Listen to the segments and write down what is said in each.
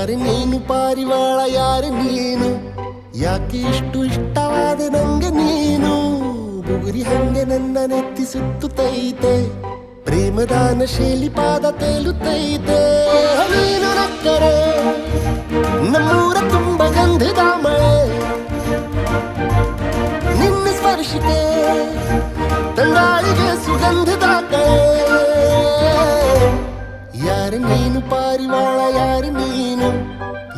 ಯಾರು ನೀನು ಪಾರಿವಾಳ ಯಾರು ನೀನು ಯಾಕೆ ಇಷ್ಟು ಇಷ್ಟವಾದ ನಂಗೆ ನೀನು ಬುಗುರಿ ಹಂಗೆ ನನ್ನ ನೆತ್ತಿ ಸುತ್ತುತ್ತೈತೆ ಪ್ರೇಮದಾನ ಶೈಲಿ ಪಾದ ತೇಲುತ್ತೈತೆ ನೀನು ನಕ್ಕರೆ ನಮ್ಮೂರ ತುಂಬ ಗಂಧದ ಮಳೆ ನಿನ್ನ ಸ್ಪರ್ಶಿಕೆ ತಂಗಾಳಿಗೆ ಸುಗಂಧದ ಕಳೆ ಯಾರು ನೀನು ಪಾರಿವಾಳ ಯಾರು ನೀನು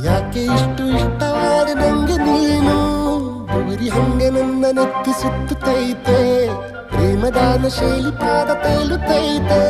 ಯಾಕೆ ಇಷ್ಟು ಇಷ್ಟವಾದ ನಂಗೆ ನೀನು ಬುಗುರಿ ಹಂಗೆ ನನ್ನ ನೆತ್ತಿ ಸುತ್ತುತ್ತೈತೆ ಪ್ರೇಮದಾನ ಶೈಲಿ ಪಾದ ತೇಲುತ್ತೈತೆ